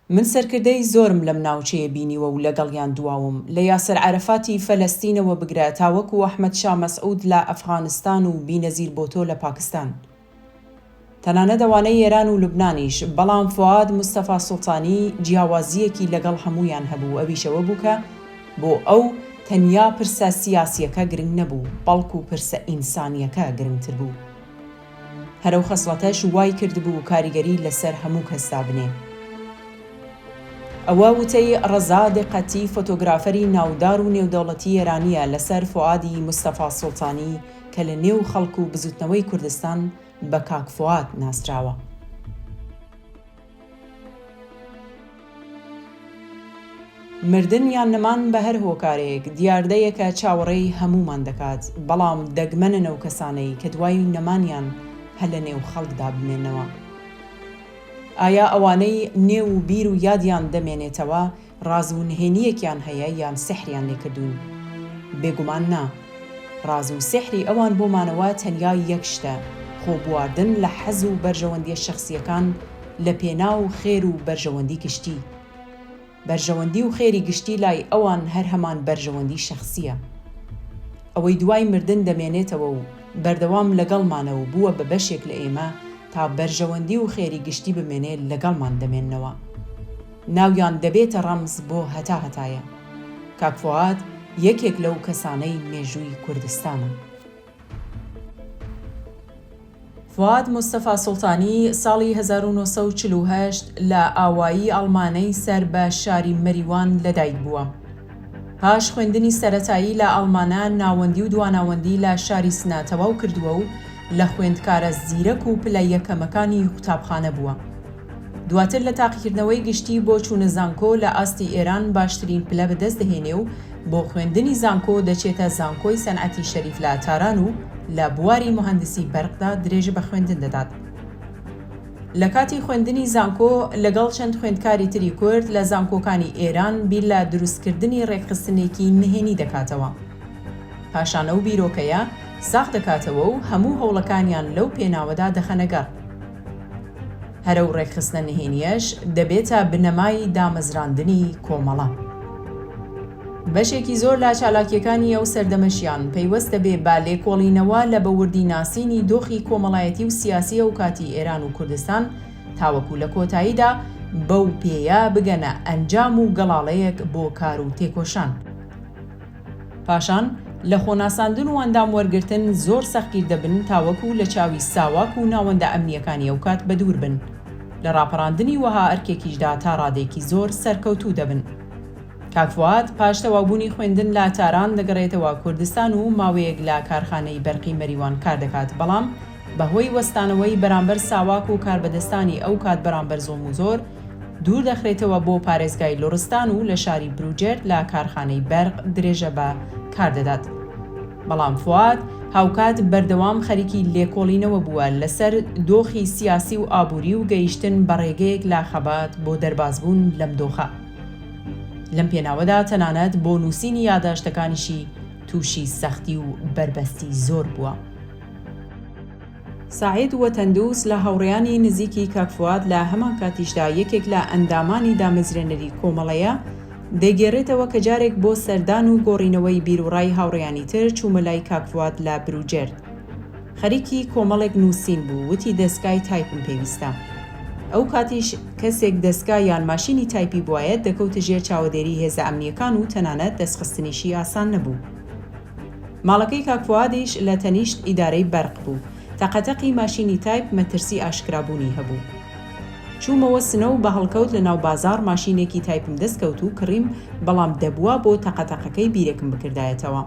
من سەرکردەی زۆرم لەم ناوچەیە بینیوە و لەگەڵیان دواوم لە یاسر عەرەفاتی فەلەستینەوە بگرە تاوەکو ئەحمەد شا مەسعود لە ئەفغانستان و بینەزیر بۆتۆ لە پاکستان. تەنانەت ئەوانەی ئێران و لوبنانیش، بەڵام فواد مستەفا سوڵتانی جیاوازیەکی لەگەڵ هەمویان هەبوو. ئەویشەوە بوو کە بۆ ئەو تەنیا پرسە سیاسیەکە گرنگ نەبوو، بەڵکو پرسە ئینسانیەکە گرنگتر بوو. هەرەو خەسڵەتەش وای کردبوو کاریگەری لەسەر هەموو کەسدا بنێ. ئەوە وتەی ڕەزا دقەتی فۆتۆگرافەری ناودار و نێودەوڵەتی ئێرانیە لەسەر فوادی مستەفا سوڵتانی کە لە نێو خەڵک و بزوتنەوەی کوردستان بە کاک فواد ناسراوە. مردن یان نەمان بە هەر هۆکارێک دیاردەیەکە چاوەڕێی هەمومان دەکات، بەڵام دەگمەنە ئەو کەسانەی کە دوای نەمانیان هە لە نێو خەڵکدا بمێنەوە. ئایا ئەوانەی نێو و بیر و یادیان دەمێنێتەوە ڕاز و نهێنیەکیان هەیە یان سحریان لێکردوون؟ بێگومان نا. ڕاز و سحری ئەوان بۆمانەوە تەنیا یەک شتە: خۆبواردن لە حەز و بەرژەوەندیە شەخسیەکان لە پێناو خێر و بەرژەوەندی گشتی. بەرژەوەندی و خێری گشتی لای ئەوان هەر هەمان بەرژەوەندی شەخسیە. ئەوەی دوای مردن دەمێنێتەوە و بەردەوام لەگەڵمانە و بووە بە بەشێک لە ئێمە تا بەرژەوەندی و خێری گشتی بمێنێت لەگەڵمان دەمێننەوە. ناویان دەبێتە ڕەمز بۆ هەتا هەتایە. کاک فواد یەکێک لەو کەسانەی مێژووی کوردستانە. فواد مستەفا سوڵتانی ساڵی 1948 لە ئاوایی ئەڵمانەی سەر بە شاری مەریوان لەدایک بووە. پاش خوێندنی سەرەتایی لە ئەڵمانە ناوەندی و دواناوەندی لە شاری سنا تەواو کردووە و لە خوێندکارە زیرەک و پلە یەکەمەکانی قوتابخانە بووە. دواتر لە تاقیکردنەوەی گشتی بۆ چوونە زانکۆ لە ئاستی ئێران باشترین پلە بەدەست دەهێنێ و بۆ خوێندنی زانکۆ دەچێتە زانکۆی سەنعەتی شەریف لە تاران و لە بواری مهندسی بەرقدا درێژە بە خوێندن دەدات. لە کاتی خوێندنی زانکۆ لەگەڵ چەند خوێندکاری تری کورد لە زانکۆکانی ئێران بیر لە دروستکردنی ڕێکخستنێکی نهێنی دەکاتەوە. پاشانە و بیرۆکەیە ساخ دەکاتەوە و هەموو هەوڵەکانیان لەو پێناوەدا دەخەنەگەڕ. هەرە و ڕێکخستنە نهێنیەش دەبێتە بنەمای دامەزراندنی کۆمەڵە. بەشێکی زۆر لە چالاکیەکانی ئەو سەردەمەشیان پەیوەستە بێ با لێکۆڵینەوە لە بەوردی ناسینی دۆخی کۆمەڵایەتی و سیاسی و کاتی ئێران و کوردستان تاوەکو لە کۆتاییدا بەو پێیە بگەنە ئەنجام و گەڵاڵەیەک بۆ کار و تێکۆشان. پاشان لە خۆناساندن و ئەندام وەرگرتن زۆر سەختگیر دەبن تاوەکو لە چاوی ساواک و ناوەندە ئەمنیەکانی ئەو کات بەدوور بن. لە ڕاپەڕاندنی وەها ئەرکێکیشدا تا ڕادێکی زۆر سەرکەوتوو دەبن. کاک فواد پاش تەواوبوونی خوێندن لە تاران دەگەڕێتەوە کوردستان و ماوەیەک لە کارخانەی بەرقی مەریوان کار دەکات، بەڵام بەهۆی وەستانەوەی بەرامبەر ساواک و کاربەدەستانی ئەو کات بەرامبەر زۆڵم و زۆر دوور دەخرێتەوە بۆ پارێزگای لۆڕستان و لە شاری بروجێرد لە کارخانەی بەرق درێژە بە کار دەدات. بەڵام فواد هاوکات بەردەوام خەریکی لێکۆڵینەوە بووە لەسەر دۆخی سیاسی و ئابووری و گەیشتن بە ڕێگەیەک لا خەبات بۆ دەربازبوون لەم دۆخە. لەم پێناوەدا تەنانەت بۆ نووسینی یادداشتەکانیشی تووشی سەختی و بربەستی زۆر بووە. ساعید وەتەندوس لە هاوڕێیانی نزیکی کاک فواد لە هەمان کاتیشدا یەکێک لە ئەندامانی دامەزرێنەری کۆمەڵەیە دەیگێڕێتەوە کە جارێک بۆ سەردان و گۆڕینەوەی بیرروڕای هاوڕێیانی تر چوومە لای کاک فواد لە بروجێرد. خەریکی کۆمەڵێک نووسین بوو، وتی دەستگای تایپم پێویستە. ئەو کاتیش کەسێک دەستگا یان ماشینی تایپی بوایەت دەکەوتە ژێر چاودێری هێزە ئەمنیەکان و تەنانەت دەستخستنیشی ئاسان نەبوو. ماڵەکەی کاک فوادیش لە تەنیشت ئیدارەی بەرق بوو. تەقەتەقی ماشینی تایپ مەترسی ئاشکرابوونی هەبوو. چوومەوە سنە و بە هەڵکەوت لە ناو بازار ماشینێکی تایپم دەستکەوت و کڕیم، بەڵام دەبووە بۆ تەقەتەقەکەی بیرێکم بکردایەتەوە.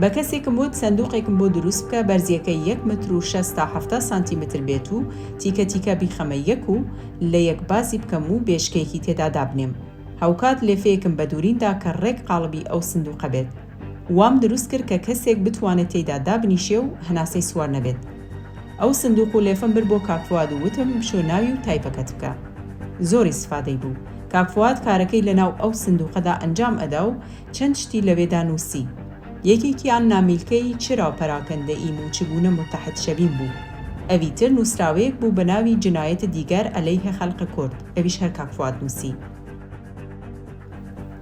بە کەسێکم وت سندوقێکم بۆ دروست بکە، بەرزیەکەی 1 متر و 6 تا 7 سانتیمتر بێت و تیکە تیکە بیخەمە یەک و لە یەک بازی بکەم و بێشکێکی تێدا دابنێم. هاوکات لێفەیەکم بە دووریندا کە ڕێک قاڵبی ئەو سندوقە بێت. وام دروست کرد کە کەسێک بتوانێت تێیدا دابنیشێ و هەناسەی سوار نەبێت. ئەو سندوق و لێفەم بر بۆ کاک فواد و وتم بشۆ ناوی و تایپەکەت بکە. زۆری سفادەی بوو. کاک فواد کارەکەی لەناو ئەو سندوقەدا ئەنجام ئەدا و چەند شتی لەوێدا نووسی. یەکێکیان نامیلکەی چرا و پەراکەندە ئیم و چگونە متحد شەبین بوو. ئەویتر نووسراوەیەک بوو بە ناوی جنایەت دیگەر عەلەیه خەڵقی کورد، ئەویش هەر کاک فواد نووسی.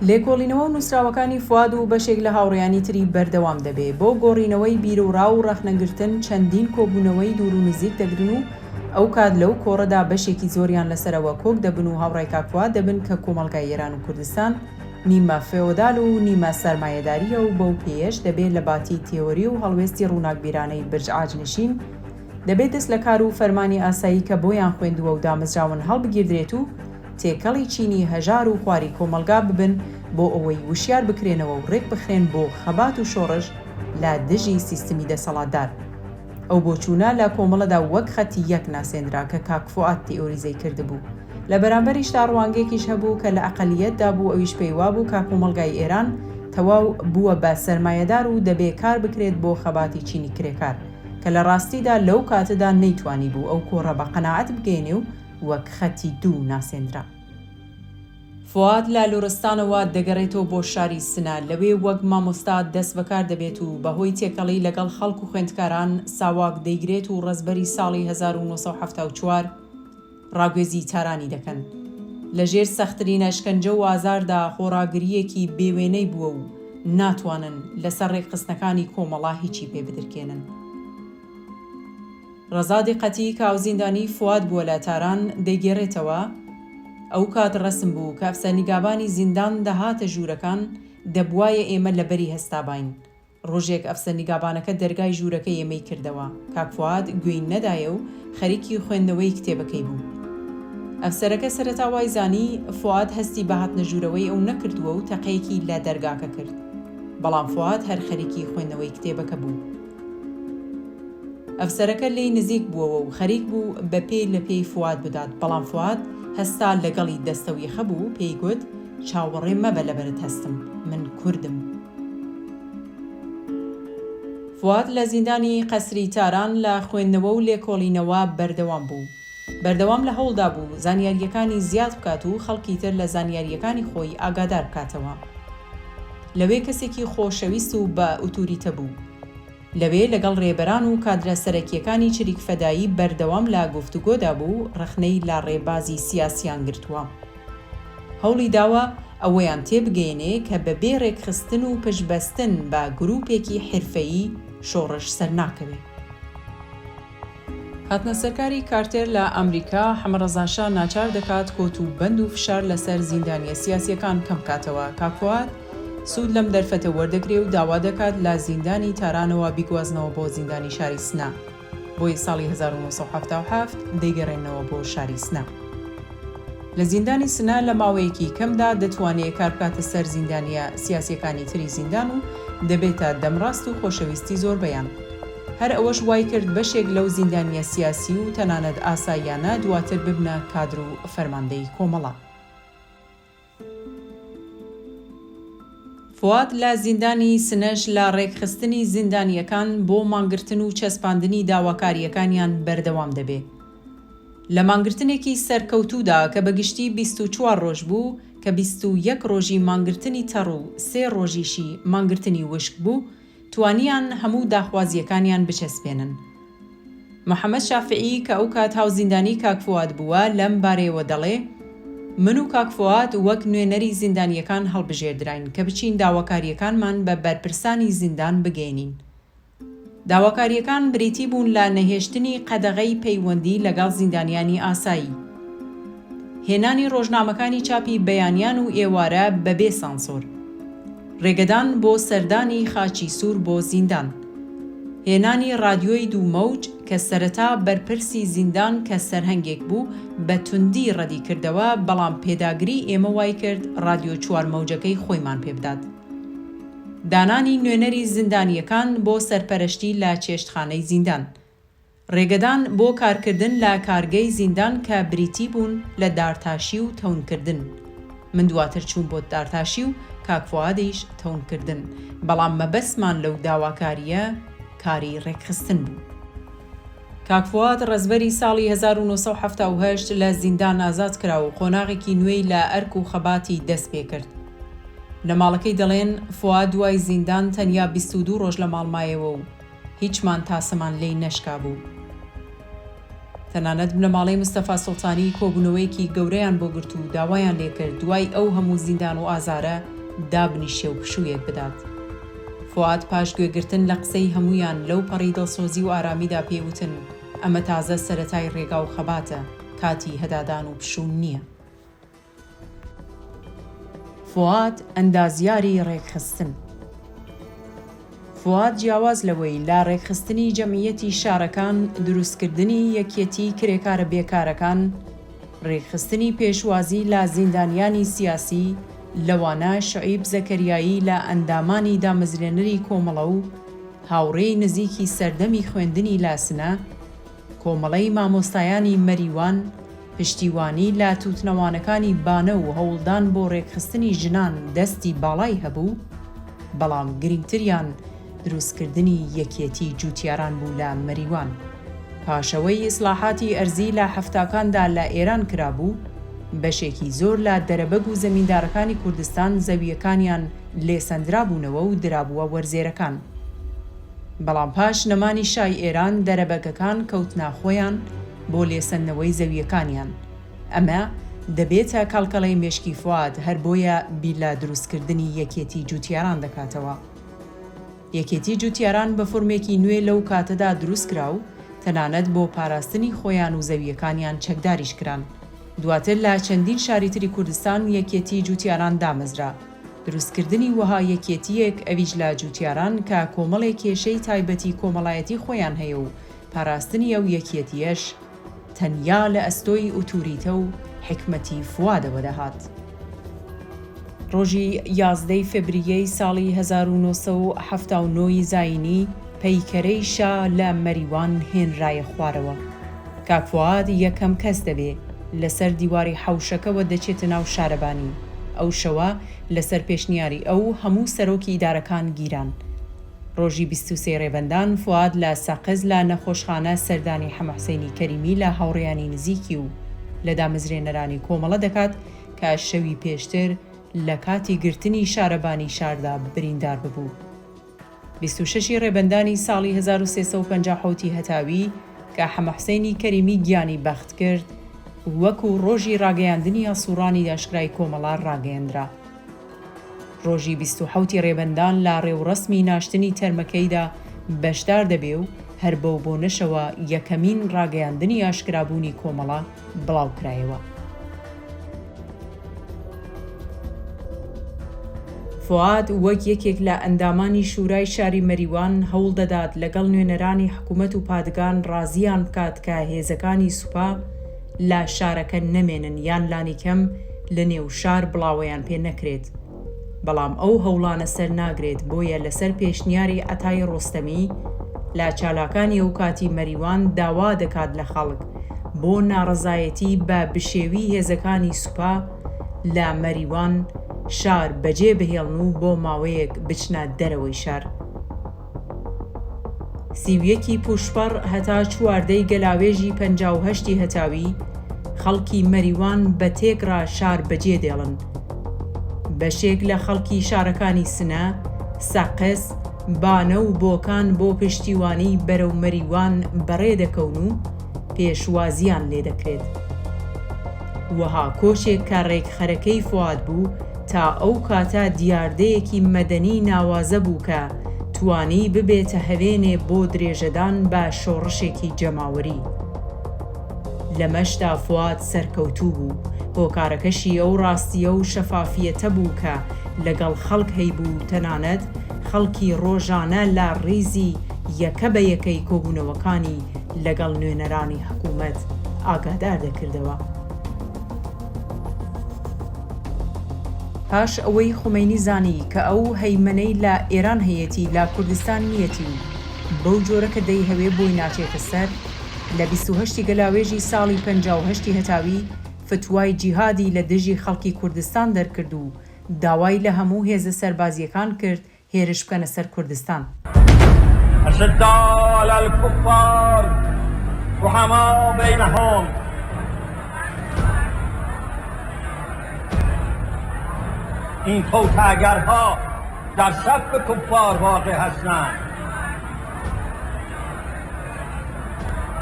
لێکۆڵینەوە و نووسراوەکانی فواد و بەشێک لە هاوڕێیانی تری بەردەوام دەبێ بۆ گۆڕینەوەی بیرۆڕا و ڕەخنەگرتن چەندین کۆبوونەوەی دوور و نزیک دەگرن و ئەو کات لەو کۆڕەدا بەشێکی زۆریان لەسەرەوە کۆک دەبن و هاوڕێی کاک فواد دەبن کە کۆمەڵگای ئێران و کوردستان نیمە فێۆدال و نیمە سەرمایەداریە و بەو پێیەش دەبێت لە باتی تێوەری و هەڵوێستی ڕووناکبیرانەی برج ئاجنشین دەبێت دەست لە کار و فەرمانی ئاسایی کە بۆیان خوێندووە و دامەزراون هەڵبگیردرێت و تێکەڵی چینی هەژار و خواری کۆمەلگا ببن بۆ ئەوەی وشیار بکرێنەوە و ڕێک بخرێن بۆ خەبات و شۆڕش لە دژی سیستمی دەسەڵاتدار. ئەو بۆچوونە لە کۆمەڵەدا وەک خەتی یەک ناسێنرا کە کاک فواد تیۆریزەی کردبوو. لە بەرامبەریشدا ڕوانگەیەکیش هەبوو کە لە ئەقەلیەتدا بوو ئەویش پێی وابوو کە کۆمەڵگای ئێران تەواو بووە بە سەرمایەدار و دەبێ کار بکرێت بۆ خەباتی چینی کرێکار کە لە ڕاستیدا لەو کاتەدا نەیتوانی بوو ئەو کۆڕە بە قەناعەت بگەێنێ و وەک خەتی دوو ناسێنرا. فواد لە لورستانەوە دەگەڕێتەوە بۆ شاری سنە، لەوێ وەک مامۆستا دەست بەکار دەبێت و بەهۆی تێکەڵی لەگەڵ خەڵک و خوێندکاران ساواک دەیگرێت و ڕەزبەری ساڵی 1974 ڕاگوێزی تارانی دەکەن. لەژێر سەختترینە شکنجە و ئازاردا خۆڕاگریەکی بێوێنەی بووە و ناتوانن لەسەر ڕێکخستنەکانی کۆمەڵا هیچی پێ بدرکێنن. ڕەزا دیقەتی کاوزیندانی فواد بووە لە تاران دەیگێڕێتەوە. ئەو کات ڕەسم بوو کە ئەفسەرنیگابانی زیندان دەهاتە ژوورەکان دەبوایە ئێمە لەبەری هەستابین. ڕۆژێک ئەفسەرنیگابانەکە دەرگای ژوورەکە ئێمەی کردەوە. کاک فواد گوێی نەدایە و خەریکی خوێندنەوەی کتێبەکەی بوو. ئەفسەرەکە سەرەتا وای زانی فواد هەستی بە هاتنە ژوورەوەی ئەو نەکردووە و تەقەیەکی لە دەرگاکە کرد. بەڵام فواد هەر خەریکی خوێندنەوەی کتێبەکە بوو. ئەفسەرەکە لێی نزیک بووەوە و خەریک بوو بە پێی لە پێی فواد بدات، بەڵام فواد هەستا لەگەڵی دەستەوی خەبوو پێی گوت چاوەڕێ مەبە لەبەرت هەستم، من کوردم. فواد لە زیندانی قەسری تاران لە خوێندنەوە و لێکۆڵینەوە بەردەوام بوو. بەردەوام لە هەوڵدا بوو زانیاریەکانی زیاد بکات و خەڵکی تر لە زانیاریەکانی خۆی ئاگادار بکاتەوە. لەوێ کەسێکی خۆشەویست و بە ئوتوریتە بوو. لەوێ لەگەڵ ڕێبەران و کادرە سەرەکیەکانی چریک فەدایی بەردەوام لە گفتوگۆدا بوو، ڕخنەی لە ڕێبازی سیاسیان گرتووە. هەوڵی داوە ئەوەیان تێبگەێنێ کە بەبێ ڕێکخستن و پشبەستن بە گروپێکی حرفەیی شۆڕش سەرناکەوێت. هاتنە سەرکاری کارتێر لە ئەمریکا حەمەڕەزاشا ناچار دەکات کۆت و بەند و فشار لەسەر زیندانیە سیاسیەکان کەم بکاتەوە. کاک فواد سوود لەم دەرفەتە وەردەگرێ و داوا دەکات لە زیندانی تارانەوە بیگوازنەوە بۆ زیندانی شاری سنە. بۆی ساڵی 1977 دەیگەڕێنەوە بۆ شاری سنە. لە زیندانی سنە لە ماوەیەکی کەمدا دەتوانێت کار بکاتە سەر زیندانیە سیاسیەکانی تری زیندان و دەبێتە دەمڕاست و خۆشەویستی زۆر بەیان. هەر ئەوەش وای کرد بەشێک لەو زیندانیە سیاسی و تەنانەت ئاساییانە دواتر ببنە کادر و فەرماندەی کۆمەڵە. فواد لە زیندانی سنەش لە ڕێکخستنی زیندانیەکان بۆ مانگرتن و چەسپاندنی داواکاریەکانیان بەردەوام دەبێت. لە مانگرتنێکی سەرکەوتوودا کە بەگشتی 24 ڕۆژ بوو کە 21 ڕۆژی مانگرتنی تەڕ و 3 ڕۆژیشی مانگرتنی وشک بوو، توانیان هەموو داخوازیەکانیان بچەسپێنن. محەممەد شافعی کە ئەو کات هاوزیندانی کاک فواد بووە لەم بارەیەوە دەڵێ من و کاک فواد وەک نوێنەری زیندانیەکان هەڵبژێردراین کە بچین داواکاریەکانمان بە بەرپرسانی زیندان بگەێنین. داواکاریەکان بریتی بوون لە نەهێشتنی قەدەغەی پەیوەندی لەگەڵ زیندانیانی ئاسایی، هێنانی ڕۆژنامەکانی چاپی بەیانیان و ئێوارە بەبێ سانسۆر، ڕێگەدان بۆ سەردانی خاچی سوور بۆ زیندان، هێنانی ڕادیۆی دوو مەوج کە سەرەتا بەرپرسی زیندان کە سەرهەنگێک بوو بە توندی ڕەدی کردەوە، بەڵام پێداگری ئێمە وای کرد ڕادیۆ 4 مەوجەکەی خۆیمان پێ بدات. دانانی نوێنەری زیندانیەکان بۆ سەرپەرشتی لە چێشتخانەی زیندان، ڕێگەدان بۆ کارکردن لە کارگەی زیندان کە بریتی بوون لە دارتاشی و تەونکردن. من دواتر چوون بۆ دارتاشی و کاک فوادیش تەونکردن، بەڵام مەبەستمان لەو داواکاریە کاری ڕێکخستن بوو. کاک فواد ڕەزبەری ساڵی 1978 لە زیندان ئازاد کرا و قۆناغێکی نوێی لە ئەرک و خەباتی دەست پێ کرد. لە ماڵەکەی دەڵێن فواد دوای زیندان تەنیا 22 ڕۆژ لە ماڵمایەوە و هیچمان تاسەمان لێی نەشکا بوو. تەنانەت بنەماڵەی مستەفا سوڵتانی کۆبوونەوەیەکی گەورەیان بۆ گرت و داوایان لێکرد دوای ئەو هەموو زیندان و ئازارە دابنیشێ و پشوویەک بدات. فواد پاش گوێگرتن لە قسەی هەمویان لەو پەڕی دڵسۆزی و ئارامیدا پێوتن ئەمە تازە سەرەتای ڕێگا و خەباتە، کاتی هەدادان و پشوون نییە. فواد ئەندازیاری ڕێکخستن. فواد جیاواز لەوەی لا ڕێکخستنی جەمعیەتی شارەکان، دروستکردنی یەکێتی کرێکارە بێکارەکان، ڕێکخستنی پێشوازی لە زیندانیانی سیاسی، لەوانە شعیب زەکەریایی لە ئەندامانی دامەزرێنەری کۆمەڵە و هاوڕێی نزیکی سەردەمی خوێندنی لاسنە، کۆمەڵەی مامۆستایانی مەریوان، پشتیوانی لە تووتنەوانەکانی بانە و هەوڵدان بۆ ڕێکخستنی ژنان دەستی باڵای هەبوو، بەڵام گرنگتریان دروستکردنی یەکێتی جوتیاران بوو لە مەریوان. پاشەوەی ئیسلاحاتی ئەرزی لە هەفتاکاندا لە ئێران کرابوو، بەشێکی زۆر لە دەرەبەگ و زەمیندارەکانی کوردستان زەویەکانیان لێسەندرا بوونەوە و درابووە وەرزێرەکان. بەڵام پاش نەمانی شای ئێران دەرەبەگەکان کەوتنە خۆیان بۆ لێسەندنەوەی زەویەکانیان. ئەمە دەبێتە کاڵکەڵەی مێشکی فواد هەر بۆیە بیر لە دروستکردنی یەکێتی جوتیاران دەکاتەوە. یەکێتی جوتیاران بە فۆرمێکی نوێ لەو کاتەدا دروست کرا و تەنانەت بۆ پاراستنی خۆیان و زەویەکانیان چەکداریش کران. دواتر لە چەندین شاری تری کوردستان یەکێتی جوتیاران دامەزرا. دروستکردنی وەها یەکێتیەک ئەویش لە جوتیاران کە کۆمەڵێک کێشەی تایبەتی کۆمەڵایەتی خۆیان هەیە و پاراستنی ئەو یەکێتیەش تەنیا لە ئەستۆی ئوتوریتە و حکمەتی فوادەوە دەهات. ڕۆژی 11 فێبریەی ساڵی 1979 زاینی پەیکەرەی شا لە مەریوان هێنرایە خوارەوە. کاک فواد یەکەم کەس دەبێ لەسەر دیواری حەوشەکەوە دەچێتە ناو شارەبانی. ئەو شەوە لەسەر پێشنیاری ئەو هەموو سەرۆکی ئیدارەکان گیران. ڕۆژی 23 ڕێبەندان فواد لە سەقز لە نەخۆشخانە سەردانی حەمەحسێنی کەریمی لە هاوڕێیانی نزیکی و لە دامەزرێنەرانی کۆمەڵە دەکات کە شەوی پێشتر لە کاتی گرتنی شارەبانی شاردا بریندار ببوو. 26 ڕێبەندانی ساڵی 1350 هەتاوی کە حەمەحسێنی کەریمی گیانی بەخت کرد وەکو ڕۆژی ڕاگەیاندنی ئاسوورانی داشکرای کۆمەڵە ڕاگەیاندرا. ڕۆژی 27 ڕێبەندان لە ڕێوڕەسمی ناشتنی تەرمەکەیدا بەشدار دەبێ و هەر بەو بۆنەشەوە یەکەمین ڕاگەیاندنی ئاشکرابوونی کۆمەڵە بڵاوکرایەوە. فواد وەک یەکێک لە ئەندامانی شورای شاری مەریوان هەوڵ دەدات لەگەڵ نوێنەرانی حکوومەت و پادگان ڕازیان بکات کە هێزەکانی سوپا لە شارەکە نەمێنن یان لانی کەم لە نێو شار بڵاوەیان پێ نەکرێت. بەڵام ئەو هەوڵانە سەر ناگرێت، بۆیە لەسەر پێشنیاری ئەتای ڕۆستەمی لە چالاکانی ئەو کاتی مەریوان داوا دەکات لە خەڵک بۆ ناڕەزایەتی بە بشێوی هێزەکانی سوپا لە مەریوان شار بەجێ بهێڵن و بۆ ماوەیەک بچنە دەرەوەی شار. سیویەکی پوشپەڕ هەتا چواردەی گەلاوێژی 58 هەتاوی خەڵکی مەریوان بە تێکڕا شار بەجێ دێڵن. بەشێک لە خەڵکی شارەکانی سنە، سەقز، بانە و بۆکان بۆ پشتیوانی بەرەو مەریوان بەڕێ دەکەون و پێشوازیان لێ دەکرێت. وەها کۆچێک کە ڕێکخەرەکەی فواد بوو تا ئەو کاتە دیاردەیەکی مەدەنی ناوازە بوو کە توانی ببێتە هەوێنێ بۆ درێژەدان بە شۆڕشێکی جەماوەری. لەمەشدا فواد سەرکەوتوو بوو، هۆکارەکەشی ئەو ڕاستیە و شەفافیەتە بوو کە لەگەڵ خەڵک هەیبوو، تەنانەت خەڵکی ڕۆژانە لە ڕیزی یەکە بە یەکەی کۆبوونەوەکانی لەگەڵ نوێنەرانی حکوومەت ئاگادار دەکردەوە. پاش ئەوەی خومەینی زانی کە ئەو هەیمەنەی لە ئێران هەیەتی لە کوردستان نیەتی و بەو جۆرەکە دەیهەوێ بۆی ناچێتە سەر، لە 28 گەلاوێژی ساڵی 58 هەتاوی فتوای جیهادی لە دژی خەڵکی کوردستان دەرکرد و داوای لە هەموو هێزە سەربازیەکان کرد هێرش بکەنە سەر کوردستان. أشداء على الكفار رحماء بينهم این توطئه‌گرها در صف کفار واقع هستند.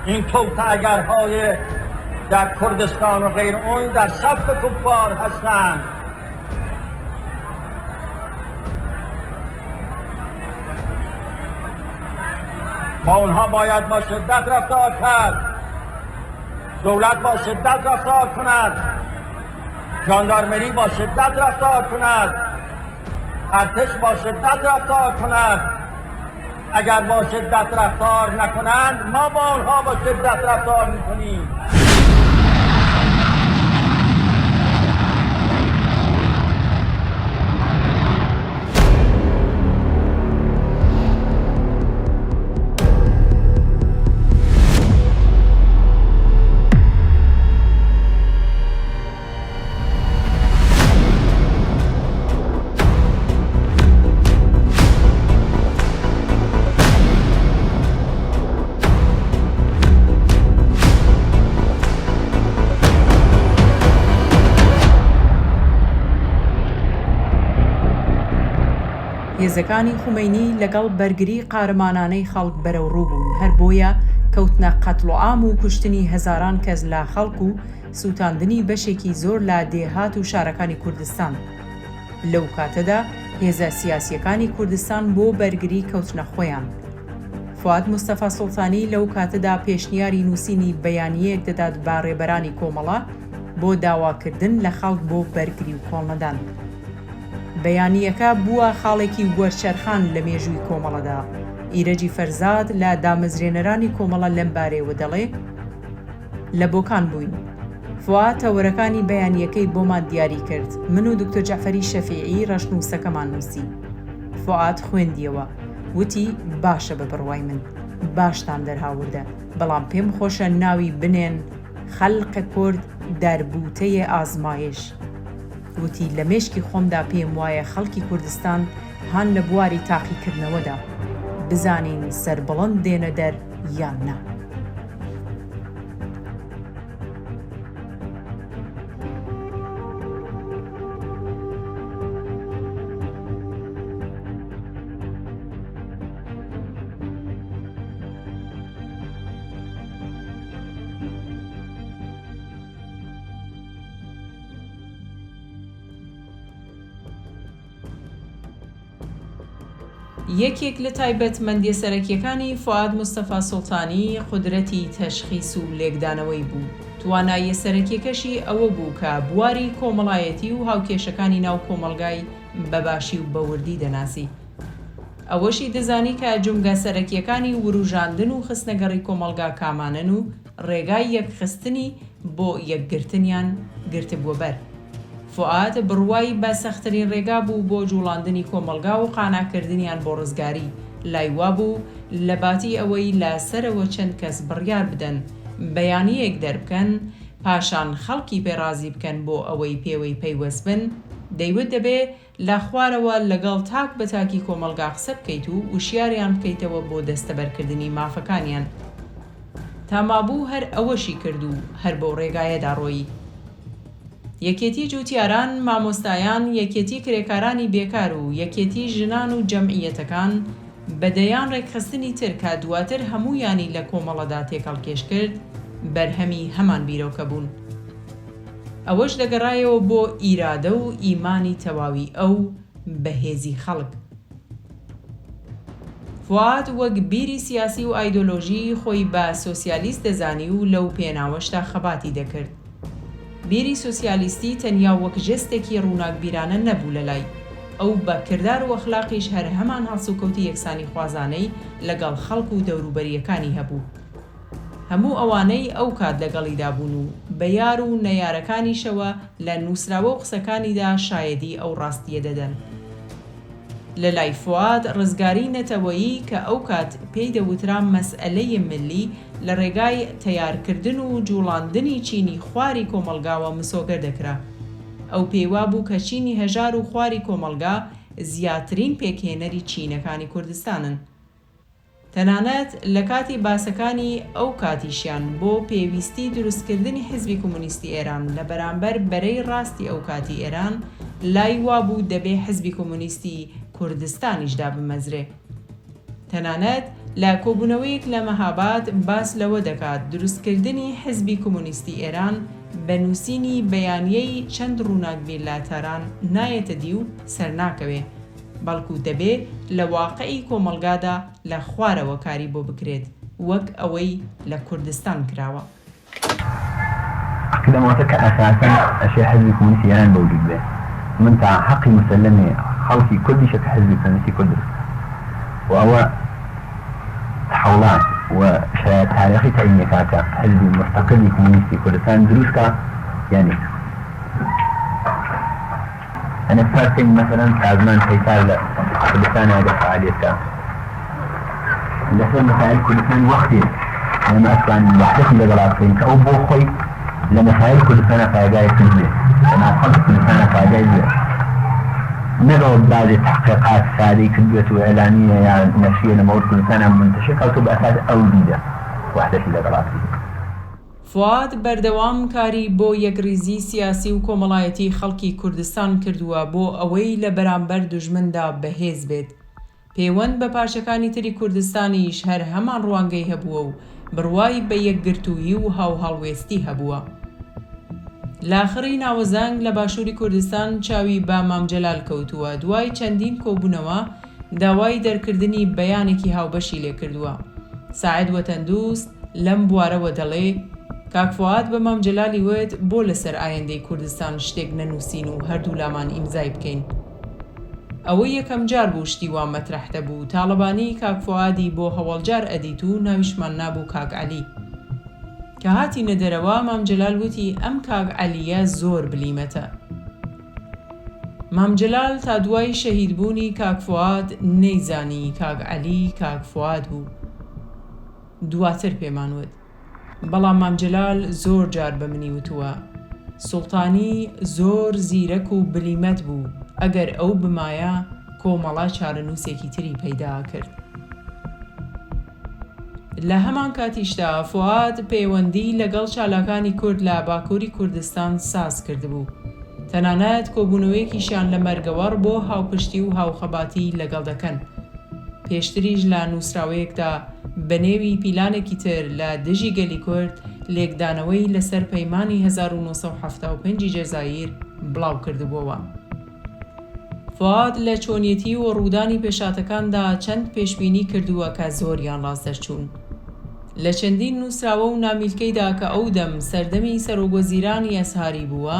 این توطئه‌گرهای در کردستان و غیر اون در صف کفار هستند. با اونها باید با شدت رفتار کرد. دولت با شدت رفتار کند، ژاندارمری با شدت رفتار کند، ارتش با شدت رفتار کند. اگر با شدت رفتار نکنند ما با آنها با شدت رفتار میکنیم. هێزەکانی خومینی لەگەڵ بەرگری قارەمانانەی خەڵک بەرەو ڕووبوون، هەر بۆیە کەوتنە قەتڵ و عام و کوشتنی هەزاران کەس لە خەڵک و سووتاندنی بەشێکی زۆر لە دێهات و شارەکانی کوردستان. لەو کاتەدا هێزە سیاسیەکانی کوردستان بۆ بەرگری کەوتنە خۆیان. فواد مستەفا سوڵتانی لەو کاتەدا پێشنیاری نووسینی بەیانیەک دەدات بە ڕێبەرانی کۆمەڵە بۆ داواکردن لە خەڵک بۆ بەرگری و کۆڵنەدان. بەیانیەکە بووە خاڵێکی وەرچەرخان لە مێژووی کۆمەڵەدا. ئیرەجی فەرزاد لە دامەزرێنەرانی کۆمەڵە لەم بارەیەوە دەڵێ لە بۆکان بووین. فواد تەوەرەکانی بەیانیەکەی بۆمان دیاری کرد. من و دکتۆر جەعفەری شەفیعی ڕەشنووسەکەمان نووسی. فواد خوێندیەوە، وتی باشە بە بڕوای من، باشتان دەرهاوردە، بەڵام پێم خۆشە ناوی بنێن خەڵقە کورد دەربوتەیە ئازمایش. وتی لە مێشکی خۆمدا پێم وایە خەڵکی کوردستان هەن لە بواری تاقیکردنەوەدا بزانین سەربڵند دێنە دەر یان نا. یەکێک لە تایبەتمەندیە سەرەکیەکانی فواد مستەفا سوڵتانی قودرەتی تەشخیص و لێکدانەوەی بوو. تواناییە سەرەکیەکەشی ئەوە بوو کە بواری کۆمەڵایەتی و هاوکێشەکانی ناو کۆمەلگای بەباشی و بەوردی دەناسی. ئەوەشی دەزانی کە جومگە سەرەکیەکانی وروژاندن و خستنەگەڕی کۆمەلگا کامانن و ڕێگای یەکخستنی بۆ یەکگرتنیان گرتبووە بەر. فواد بڕوای بە سەختترین ڕێگا بوو بۆ جوڵاندنی کۆمەلگا و قاناکردنیان بۆ ڕزگاری. لایوا بوو لە باتی ئەوەی لە سەرەوە چەند کەس بڕیار بدەن، بەیانیەک دەربکەن، پاشان خەڵکی پێڕازی بکەن بۆ ئەوەی پێوەی پەیوەست بن. دەیوت دەبێ لە خوارەوە لەگەڵ تاک بە تاکی کۆمەلگا قسە بکەیت و وشیاریان بکەیتەوە بۆ دەستەبەرکردنی مافەکانیان. تامابوو هەر ئەوەشی کرد و هەر بەو ڕێگایەدا ڕۆیی. یەکێتی جوتیاران، مامۆستایان، یەکێتی کرێکارانی بێکار و یەکێتی ژنان و جەمعیەتەکان بەدەیان ڕێکخستنی تر کە دواتر هەموویانی لە کۆمەڵەدا تێکەڵکێش کرد، بەرهەمی هەمان بیرۆکە بوون. ئەوەش دەگەڕایەوە بۆ ئیرادە و ئیمانی تەواوی ئەو بەهێزی خەڵک. فواد وەک بیری سیاسی و ئایدۆلۆژی خۆی بە سۆسیالیست دەزانی و لەو پێناوەشتا خەباتی دەکرد. بیری سۆسیالیستی تەنیا وەک ژەستێکی ڕووناکبیرانە نەبوو لەلای ئەو، بە کردار و ئەخلاقیش هەر هەمان هەڵسوکەوتی یەکسانی خوازانەی لەگەڵ خەڵک و دەوروبەریەکانی هەبوو. هەموو ئەوانەی ئەو کات لەگەڵیدا بوون و بە یار و نەیارەکانیشەوە لە نووسراوە و قسەکانیدا شایەدی ئەو ڕاستیە دەدەن. لە لای فواد ڕزگاری نەتەوەیی کە ئەو کات پێی دەوترا مەسئەلەی ملی لە ڕێگای تەیارکردن و جوڵاندنی چینی خواری کۆمەلگاوە مسۆگەر دەکرا. ئەو پێیوا بوو کە چینی هەژار و خواری کۆمەلگا زیاترین پێکهێنەری چینەکانی کوردستانن. تەنانەت لە کاتی باسەکانی ئەو کاتیشیان بۆ پێویستی دروستکردنی حیزبی کۆمونیستی ئێران لە بەرامبەر بەرەی ڕاستی ئەو کاتی ئێران لای وابوو دەبێ حیزبی کۆمونیستی کوردستانیشدا بمەزرێ. تەنانەت لە کۆبوونەوەیەک لە مەهاباد باس لەوە دەکات دروستکردنی حیزبی کۆمۆنیستی ئێران بە نووسینی بەیانیەی چەند ڕووناکبیرلاتەران نایەتە دی و سەرناکەوێ، بەڵکو دەبێ لە واقعی کۆمەڵگادا لە خوارەوە کاری بۆ بکرێت وەک ئەوەی لە کوردستان کراوە. لەمەوەتە کە ئەساساً ئەشێ حیزبی کۆمۆنیستی ئێران بەوجود بێ، من تا حەقی مسلمێ خەڵکی کوردیشە کە حیزبی کۆمۆنیستی کورد و ئەوە تحوڵات و شایەت تاریخی تعیین کاتە حیزبی مستەقلی کۆمۆنیستی کوردستان دروستکە یانی أنا فاكر مثلا سازمان قتال كردستان هذا فعاليته لكن مسائل كردستان وقتي لما أصلا وحدكم لغلاطين كأو بوخي لمسائل كردستان فاجاي كذبه أنا أخذت كردستان فاجاي نقول بعض التحقيقات سادي كذبة وإعلانية يعني نفسية لموت كردستان منتشرة أو تبقى أساس أو جديدة وحدة لغلاطين. فواد بەردەوام کاری بۆ یەکریزی سیاسی و کۆمەڵایەتی خەڵکی کوردستان کردووە بۆ ئەوەی لە بەرامبەر دوژمندا بەهێز بێت. پەیوەند بە پارچەکانی تری کوردستانیش هەر هەمان ڕوانگەی هەبووە و بڕوای بە یەکگرتووی و هاوهەڵوێستی هەبووە. لاخڕی ناوەزانگ لە باشووری کوردستان چاوی بە مام جەلال کەوتووە، دوای چەندین کۆبوونەوە داوای دەرکردنی بەیانێکی هاوبەشی لێ کردووە. ساعید وەتەندوست لەم بوارەوە دەڵێ کاک فواد بە مام جەلالی وت بۆ لەسەر ئایندەی کوردستان شتێک نەنووسین و هەردوو لامان ئیمزای بکەین. ئەوە یەکەم جار بوو شتی وا مەترەح دەبوو، تاڵەبانی کاک فوادی بۆ هەوڵجار ئەدیت و ناویشمان نابوو کاک عەلی. کە هاتینە دەرەوە مام جەلال وتی ئەم کاک عەلیە زۆر بلیمەتە. مام جەلال تا دوای شەهیدبوونی کاک فواد نەیزانی کاک عەلی کاک فواد بوو. دواتر پێمان وت. بەڵام مام جەلال زۆر جار بە منی وتووە سوڵتانی زۆر زیرەک و بلیمەت بوو، ئەگەر ئەو بمایە کۆمەڵا چارەنووسێکی تری پەیدا کرد. لە هەمان کاتیشدا فواد پەیوەندی لەگەڵ چالاکانی کورد لە باکووری کوردستان ساز کردبوو، تەنانەت کۆبوونەوەیەکیشیان لە مەرگەوەڕ بۆ هاوپشتی و هاوخەباتی لەگەڵ دەکەن. پێشتریش لە نووسراوەیەکدا بەنێوی پیلانێکی تر لە دژی گەلی کورد لێکدانەوەی لەسەر پەیمانی 1975 جەزایر بڵاو کردبووەوە. فواد لە چۆنیەتی و ڕوودانی پێشاتەکاندا چەند پێشبینی کردووە کە زۆریان ڕاست دەرچوون. لە چەندین نووسراوە و نامیلکەیدا کە ئەو دەم سەردەمی سەرۆگۆزیرانی ئەسهاری بووە،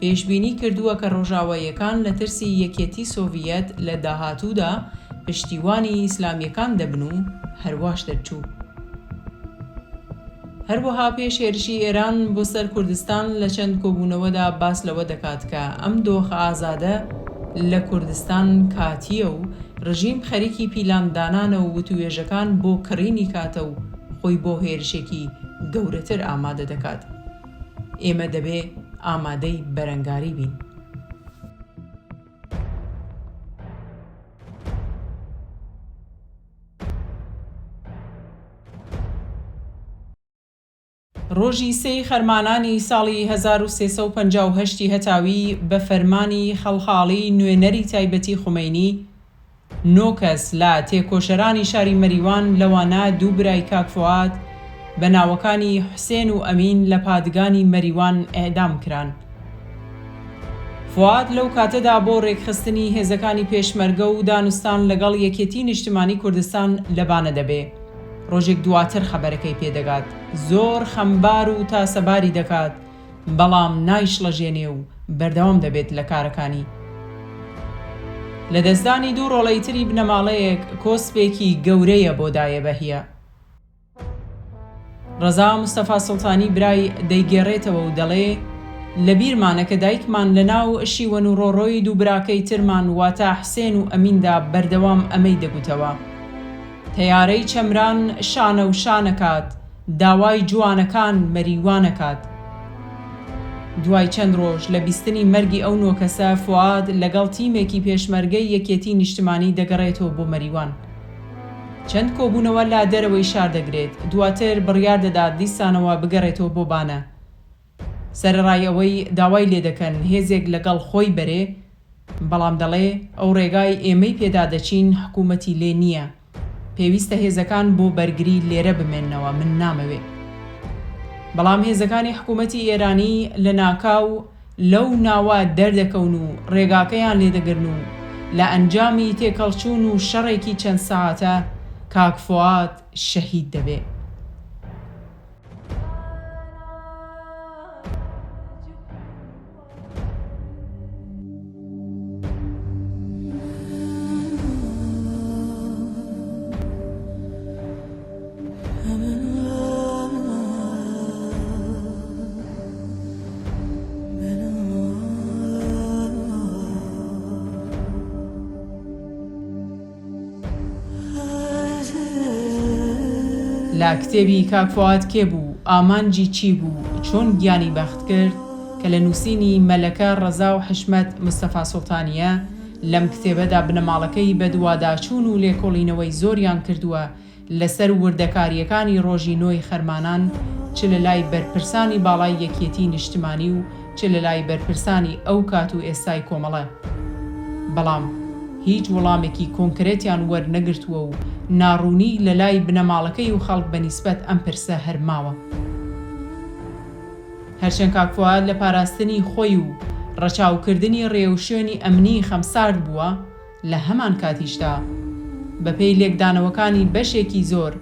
پێشبینی کردووە کە ڕۆژاواییەکان لە ترسی یەکێتی سۆڤیەت لە داهاتوودا پشتیوانی ئیسلامیەکان دەبن و هەرواش دەرچوو. هەروەها پێش هێرشی ئێران بۆ سەر کوردستان لە چەند کۆبوونەوەدا باس لەوە دەکات کە ئەم دۆخە ئازادە لە کوردستان کاتیە و ڕژیم خەریکی پیلاندانانە و وتوێژەکان بۆ کڕینی کاتە و خۆی بۆ هێرشێکی گەورەتر ئامادە دەکات. ئێمە دەبێ ئامادەی بەرەنگاری بین. ڕۆژی 3 خەرمانانی ساڵی 1358 هەتاوی بە فەرمانی خەڵخاڵی نوێنەری تایبەتی خومەینی 9 کەس لە تێکۆشەرانی شاری مەریوان لەوانە دوو برای کاک فواد بە ناوەکانی حوسێن و ئەمین لە پادگانی مەریوان ئێعدام کران. فواد لەو کاتەدا بۆ ڕێکخستنی هێزەکانی پێشمەرگە و دانوستان لەگەڵ یەکێتی نیشتیمانی کوردستان لەبانە دەبێ. ڕۆژێک دواتر خەبەرەکەی پێدەگات، زۆر خەمبار و تاسەباری دەکات، بەڵام نایشڵەژێنێ و بەردەوام دەبێت لە کارەکانی. لە دەستدانی دوو ڕۆڵەی تری بنەماڵەیەک کۆسپێکی گەورەیە بۆ دایە بەهیە. ڕەزا مستەفا سوڵتانی برای دەیگێڕێتەوە و دەڵێ لە بیرمانە کە دایکمان لە ناو شیوەن و ڕۆڕۆی دوو براکەی ترمان واتە حوسێن و ئەمیندا بەردەوام ئەمەی دەگوتەوە. تەیارەی چەمران شانە و شانەکات، داوای جوانەکان مەریوانەکات. دوای چەند ڕۆژ لە بیستنی مەرگی ئەو 9 کەسە فواد لەگەڵ تیمێکی پێشمەرگەی یەکێتی نیشتیمانی دەگەڕێتەوە بۆ مەریوان. چەند کۆبوونەوە لا دەرەوەی شار دەگرێت، دواتر بڕیار دەدات دیسانەوە بگەڕێتەوە بۆ بانە. سەرڕای ئەوەی داوای لێ دەکەن هێزێک لەگەڵ خۆی بەرێ، بەڵام دەڵێ ئەو ڕێگای ئێمەی پێدا دەچین حکوومەتی لێ نییە. پێویستە هێزەکان بۆ بەرگری لێرە بمێننەوە، من نامەوێ. بەڵام هێزەکانی حکوومەتی ئێرانی لە ناکاو لەو ناوە دەردەکەون و ڕێگاکەیان لێدەگرن و لە ئەنجامی تێکەڵچوون و شەڕێکی چەند ساعتە کاک فواد شەهید دەبێ. لە کتێبی کاک فواد کێ بوو، ئامانجی چی بوو، چۆن گیانی بەخت کرد کە لە نووسینی مەلەکە ڕەزا و حشمەت مستەفا سوڵتانیە لەم کتێبەدا بنەماڵەکەی بەدواداچوون و لێکۆڵینەوەی زۆریان کردووە لەسەر وردەکاریەکانی ڕۆژی نۆی خەرمانان، چ لە لای بەرپرسانی باڵای یەکێتی نیشتمانی و چ لە لای بەرپرسانی ئەو کات و ئێستای کۆمەڵە. بەڵام هیچ وەڵامێکی کۆنکرێتیان وەرنەگرتووە و ناڕوونی لە لای بنەماڵەکەی و خەڵک بەنیسبەت ئەم پرسە هەرماوە. هەرچەند کاک فواد لە پاراستنی خۆی و ڕەچاوکردنی ڕێوشێنی ئەمنی خەمسارد بووە، لە هەمان کاتیشدا بەپێی لێکدانەوەکانی بەشێکی زۆر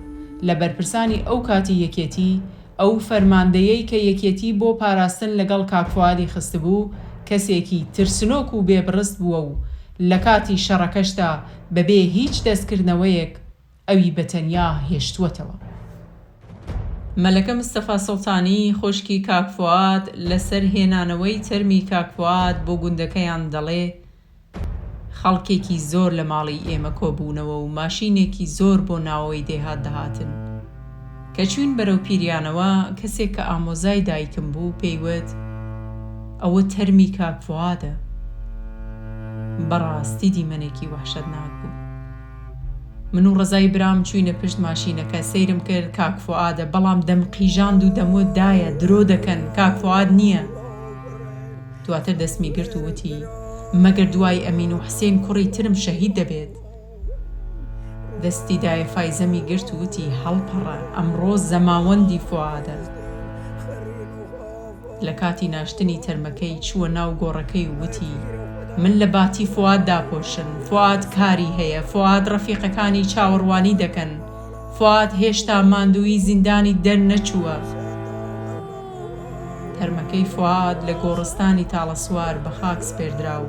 لە بەرپرسانی ئەو کاتی یەکێتی، ئەو فەرماندەیەی کە یەکێتی بۆ پاراستن لەگەڵ کاک فوادی خستبوو کەسێکی ترسنۆک و بێبڕست بووە و لە کاتی شەڕەکەشدا بەبێ هیچ دەستکردنەوەیەک ئەوی بەتەنیا هێشتووەتەوە. مەلەکە مستەفا سوڵتانی خوشکی کاک فواد لەسەر هێنانەوەی تەرمی کاک فواد بۆ گوندەکەیان دەڵێ خەڵکێکی زۆر لە ماڵی ئێمە کۆبوونەوە و ماشینێکی زۆر بۆ ناوەوەی دێهات دەهاتن. کە چوین بەرەو پیریانەوە کەسێک کە ئامۆزای دایکم بوو پێیوت ئەوە تەرمی کاک فوادە. بەڕاستی دیمەنێکی وەحشەتناک بوو. من و ڕەزای برام چوینە پشت ماشینەکە، سەیرم کرد کاک فوادە، بەڵام دەم قیژاند و دەموت دایە درۆ دەکەن، کاک فواد نییە. دواتر دەستمی گرت و وتی مەگەر دوای ئەمین و حسێن کوڕی ترم شەهید دەبێت. دەستی دایە فایزەمی گرت و وتی هەڵپەڕە، ئەمڕۆ زەماوەندی فوادە. لە کاتی ناشتنی تەرمەکەی چووە ناو گۆڕەکەی و وتی من لە باتی فواد داپۆشن، فواد کاری هەیە، فواد ڕەفیقەکانی چاوەڕوانی دەکەن، فواد هێشتا ماندووی زیندانی دەرنەچووە. تەرمەکەی فواد لە گۆڕستانی تاڵەسوار بە خاک سپێردرا و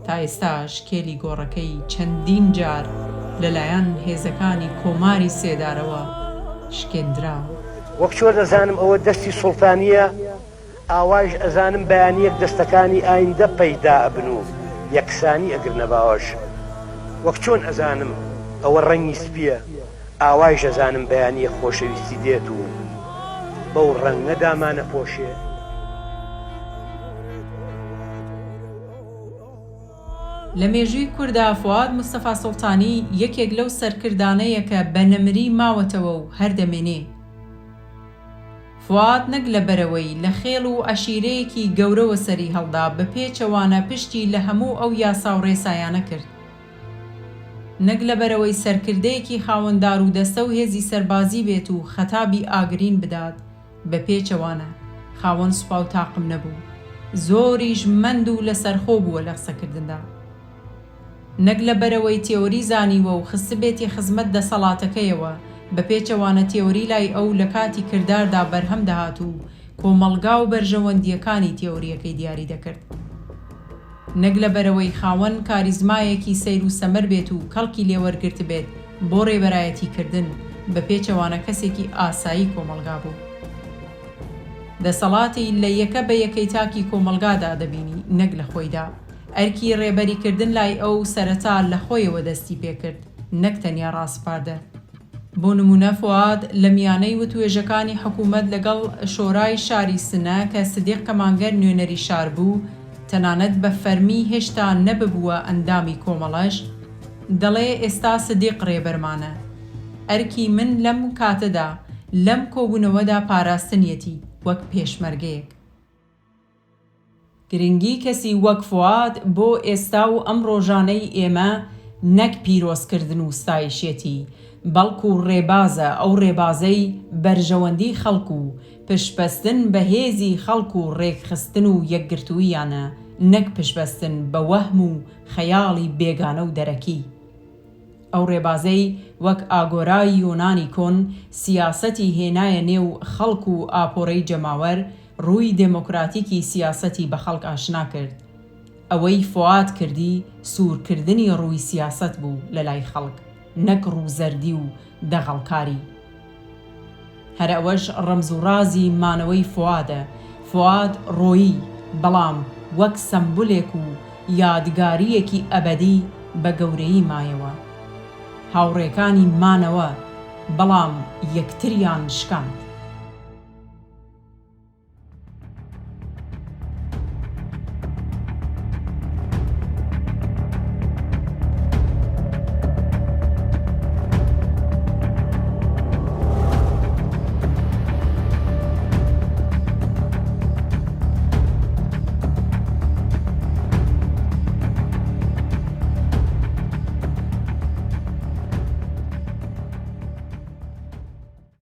تا ئێستاش کێلی گۆڕەکەی چەندین جار لەلایەن هێزەکانی کۆماری سێدارەوە شکێندراوە. وەک چۆن دەزانم ئەوە دەستی سوڵتانیە، ئاواژ ئەزانم بەیانیەک دەستەکانی ئایندە پەیدا ئەبن و یەکسانی ئەگرنە باوەش. وەک چۆن ئەزانم ئەوە ڕەنگی سپیە، ئاواژ ئەزانم بەیانیە خۆشەویستی دێت و بەو ڕەنگە دامانە پۆشێ. لە مێژووی کووردا فواد مستەفا سوڵتانی یەکێک لەو سەرکردانەیە کە بە نەمری ماوەتەوە و هەردەمێنێ. فواد نەک لە بەرەوەی لە خێڵ و عەشیرەیەکی گەورەوە سەری هەڵدا، بە پێچەوانە پشتی لە هەموو ئەو یاسا و ڕێسایانە کرد. نەک لە بەرەوەی سەرکردەیەکی خاوەندار و دەستە و هێزی سەربازی بێت و خەتابی ئاگرین بدات، بە پێچەوانە خاوەن سوپا و تاقم نەبوو، زۆریش مەند و لەسەرخۆ بووە لە قسەکردندا. نەک لە بەرەوەی تێوەری زانیوە و خستبێتی خزمەت دەسەڵاتەکەیەوە، بە پێچەوانە تێوەری لای ئەو لە کاتی کرداردا بەرهەم دەهات و کۆمەڵگا و بەرژەوەندیەکانی تێوەریەکەی دیاری دەکرد. نەک لە بەرەوەی خاوەن کاریزمایەکی سەیر و سەمەر بێت و کەڵکی لێوەرگرت بێت بۆ ڕێبەرایەتی کردن، بە پێچەوانە کەسێکی ئاسایی کۆمەڵگا بوو. دەسەڵاتی لە یەکە بە یەکەی تاکی کۆمەڵگادا دەبینی، نەک لە خۆیدا. ئەرکی ڕێبەریکردن لای ئەو سەرەتا لە خۆیەوە دەستی پێکرد، نەک تەنیا ڕاستپاردە. بۆ نمونە فواد لە میانەی وتوێژەکانی حکوومەت لەگەڵ شۆرای شاری سنە کە سدیق کەمانگەر نوێنەری شار بوو، تەنانەت بە فەرمی هێشتا نەببووە ئەندامی کۆمەڵەش، دەڵێ ئێستا سدیق ڕێبەرمانە. ئەرکی من لەم کاتەدا لەم کۆبوونەوەدا پاراستنیەتی وەک پێشمەرگەیەک. گرنگی کەسی وەک فواد بۆ ئێستا و ئەم ڕۆژانەی ئێمە نەک پیرۆزکردن و ستایشێتی، بەڵکو ڕێبازە ئەو ڕێبازەی بەرژەوەندی خەڵک و پشتبەستن بە هێزی خەڵک و ڕێکخستن و یەکگرتوویانە، نەک پشتبەستن بە وەهم و خەیاڵی بێگانە و دەرەکی. ئەو ڕێبازەی وەک ئاگۆرای یۆنانی کۆن سیاسەتی هێنایە نێو خەڵک و ئاپۆرەی جەماوەر، ڕووی دموکراتیکی سیاسەتی بە خەڵک ئاشنا کرد. ئەوەی فواد کردی سوورکردنی ڕووی سیاست بوو لە لای خەڵک، نەک ڕووزەردی و دەغەڵکاری. هەر ئەوەش ڕەمز و ڕازی مانەوەی فوادە. فواد ڕۆیی، بەڵام وەک سەمبولێک و یادگاریەکی ئەبەدی بە گەورەی مایەوە. هاوڕێکانی مانەوە، بەڵام یەکتریان شکاند.